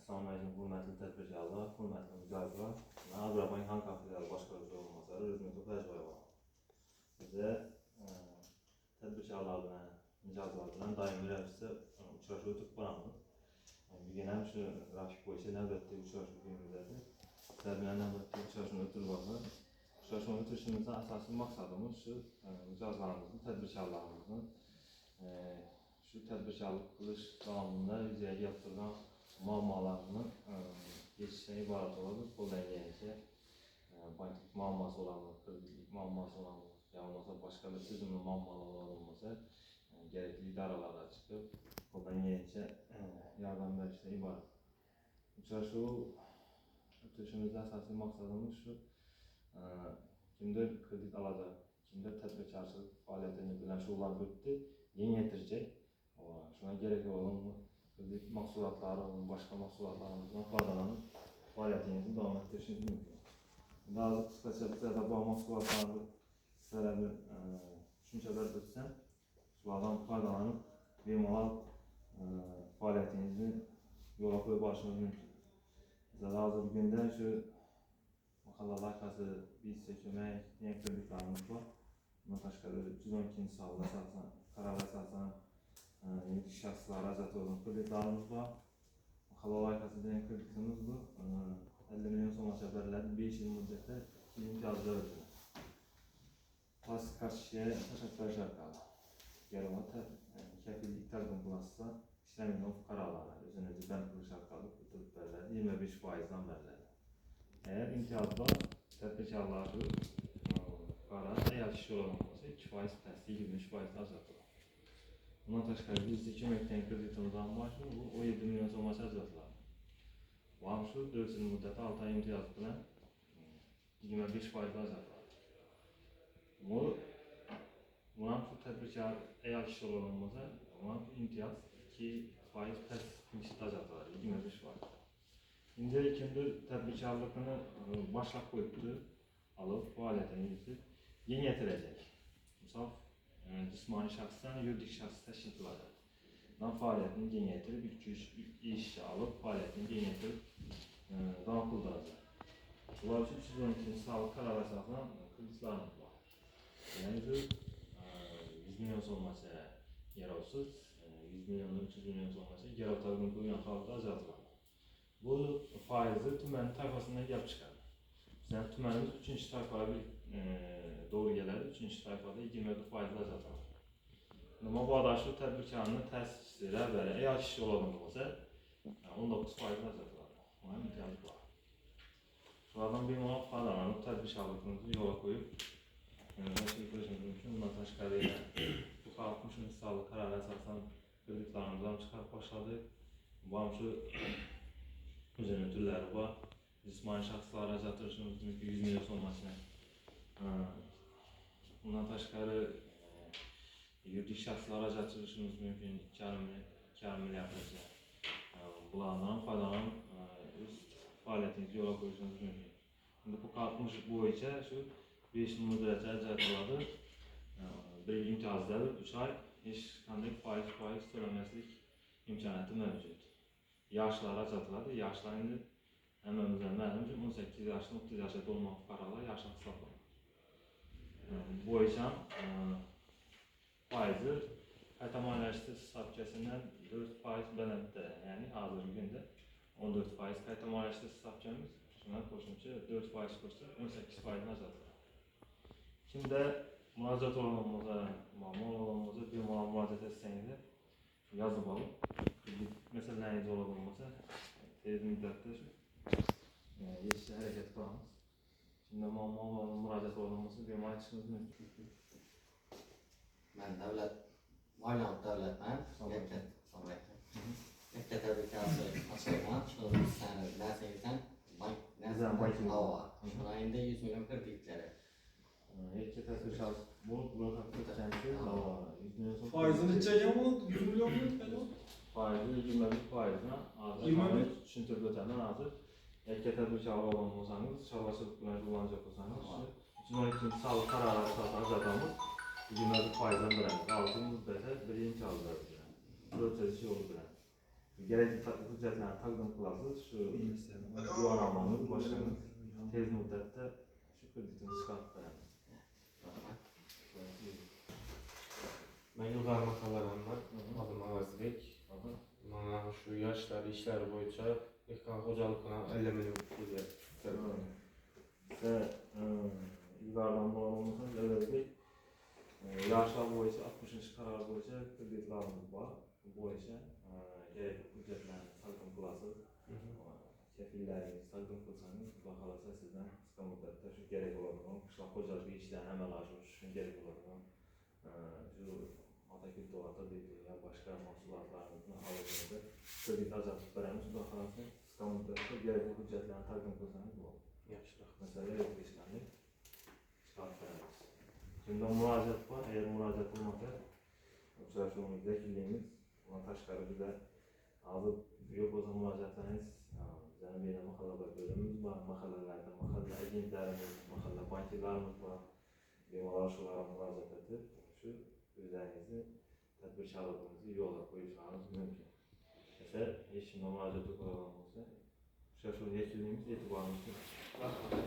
Assalamualaikum hörmətli tədbirkarlar, hörmətli müzakirələr. Azərbaycan Xan Kafeləri Baş Qərargahı olmasarı Özmətov Həcbayeva. Bizə tədbirkarlarla, icazlarla daimi rəvişdə uçuraşığı tutmaramız. Bir genel şu grafik boyunca növbətli uçuraşığı günümüzdədir. Tərbiyyə növbətli uçuraşığı ötürürlər. Uçuraşığı ötürüşümüzün əsaslı məqsadımız şu icazlarımızın, tədbirkarlarımızın şu tədbirkarlıq qılış qanununda üzəyə yaptırılan muammalarının geçişdən ibarət oladır. Koldan yenice banklik muamması olanlar, kredilik muamması olanlar, yanılmasa başka bir tüzümlü muammalar olmasa gerekli idaralara çıkıp koldan yenice yardım verişdən ibarət. Uçuraşığı ötürüşümüzdə əsaslı məqsadımız şu, kimdir kredit alacaq, kimdir tədbirkarçılıq fəaliyyətini bilən şuurlar qrupdur, yeni yetirecek. Şuna gerek olan kredit mahsulatları, başka mahsulatlarımızdan faydalanıp fəaliyyətinizi davam etdirişiniz mümkün. Daha qısaca bizə bu mahsulatları sizlərə bir düşüncələr ötsəm, şunlardan faydalanıp bemalal fəaliyyətinizi yola qoyub başınız mümkün. Bizə hazır gündə şu Maxalla layihəsi biz çəkmək deyən kreditlarımız var. Bundan başqa 312-ci salda karar əsasən yeni şəxslərə azad olan kreditlarımız var. Maxalla layihəsi deyən kreditimiz bu. 50 milyon so'm veriladi 5 yil muddatda 2 imtiyozlar o'tadi. Plastik kartishga tashabbus qiladi. Garovata kafillik talab qilinsa, ishlamaydigan fuqarolar o'zini jidan qilish orqali o'tib beriladi, 25%dan beriladi. Eğer imtiyozlar tadbirkorlar fuqaro ayol kishi bo'lsa 2% past 23% ajratiladi. Bundan tashqari bizda ko'makdan kreditimizdan boshqa bu 17 milyon so'm ajratiladi. Var şu 4 yıl müddeti 6 ay imtiyaz bilen 25% ajratiladi. Buna şu tədbirkar ayol kishi olmasa, buna imtiyaz 2% past kimisi ajratiladi, 25%. İndi kimdir tədbirkarlığını başlap qoyubdur, alıb fəaliyyətini yeni yetirəcək. Misal, cismani şəxsdən yuridik şəxs təşkil ediləcək. Fəaliyyətini yeni yetirib, 2-3 iş alıb fəaliyyətini yeni yetirib davam qıldıracaq. Bunlar üçün 312-ci sağlıq karar əsasından kreditlarımız var. Yəni 100 milyon olmasa yer olsuz, 100 milyondan 300 milyon olmasa yer otağının qoyulan xalqda azaltılır. Bu faizi tümənin tayfasından gəlib çıxar. Bizdən tümənimiz 3-cü tayfaya doğru gələr, 3-cü tayfada 20% azaltılır. Amma bu adaşı tədbirkarının təsisçisi, rəhbəri, əgər kişi olan olsa 19% azaltılır. Ona imtiyazı var. Şunlardan bir manat faydalanıb tədbirkarlığınızı yola qoyub təşkil etmişsiniz mümkün. Bundan təşkil edən bu 60-cı sağlıq qərarı əsasən kreditlarımızdan çıxarıb başladı. Bu hamısı özünün ötürləri var. Cismani şəxslərə çatdırışımız mümkün 100 milyon olmasına. Bundan təşkil yuridik şəxslərə çatdırışımız mümkün 2,5 milyardlıca. Bunlardan faydalanıb öz fəaliyyətinizi yola qoyursunuz mümkün. Şimdi bu 60 boyunca şu 5 yıl müddətə cəzaları bir imtiyazları 3 ay heç qanday faiz törəməslik imkaniyatı mövcud. Yaşlara çatılır. Yaşlar indi əmrimizdən məlumdur 18 yaşdan 30 yaşa dolmaq fuqarolar yaşlı hesablanır. Boyunca faizi qaytamaliləşdirmə stavkasından 4% bələddə, yəni hazır gündə 14% qaytamaliləşdirmə stavkamız, şuna qoşumca 4% qoşsa 18%-ni azaltılır. Kimdə müraciət olanımıza, məmur olanımıza bir müraciət etsəniz yazıb alıb, məsələlərinizə olanımıza tez müddətdə yetişə hərəkət qılamız. Şimdi müraciət olanımıza bir müraciətimiz mümkün. Ben Varnavut devletmen, Mekke tədbirkarı açılman, şunu səni nəsəyirsən, bank hava. Şuna indi 100 milyon kreditləri. Mekke tədbirkarı bunu haqqı təşənkü, 100 milyon so'm. Faizini neçəyə bu? 100 milyon mu? Faizi 21%'dan azı. 21? Düşüntürüb ötəndən azı. Mekke tədbirkarı olan olsanız, şarlaşılıq bilen kullanacaq olsanız, 312-ci sağlıq kararı əsasında zadamız 21%'dan verəmiz. Aldığımız müddətə bir imtiyazlar verəmiz. Proses yolu verəmiz. gerekli hüccetlerini takdim kılasız. Şu Yuvarlanmanız, başkanız tez müddette şu kreditini çıkartıp veremiz. Rahmat. Ben Ilgar Makallaran'dan adım Ağazbek. Aha. Bana şu yaşlar, işler boyunca Dehqon Hocalıkına elemeli güzel. Ve ilgardan bağlamamızın özellik yaşlar boyunca 60. karar boyunca kreditlarımız var. Bu boyunca gerekli hüccetlerini takdim kılasız. Kefillerinizi takdim kılsanız, Xudo xolasa sizden qisqa muddatda shu kerak bo'ladigan qishloq xo'jaligi ishlarini amalga oshirish uchun kerak bo'ladigan shu motokultivata deydi yo boshqa mahsulotlarimizni olishda kredit ajratib beramiz. Xudo xolasa qisqa muddatda kerakli hujjatlarni taqdim qilsangiz bo'ladi. Yaxshiroq. Mesela elektrikçilerle çıkartıp veririz. Şimdi müracaat var. Eğer müracaat olmasa uchrashuvimiz vekilliğimiz buna tashqari juda hozir yo'q bo'lsa murojaatlaringiz bizani bena mahalla bölümümüz var, mahallalarda mahalla agentlarimiz, mahalla bankirlarimiz var. Bemalol shularga murojaat etib shu o'zlaringizni tadbir sharoitimizni yo'lga qo'yishlaringiz mumkin. Esa hech kimga murojaat qiladigan bo'lsa uchrashuv vekilliğimiz e'tiboringizni Rahmat.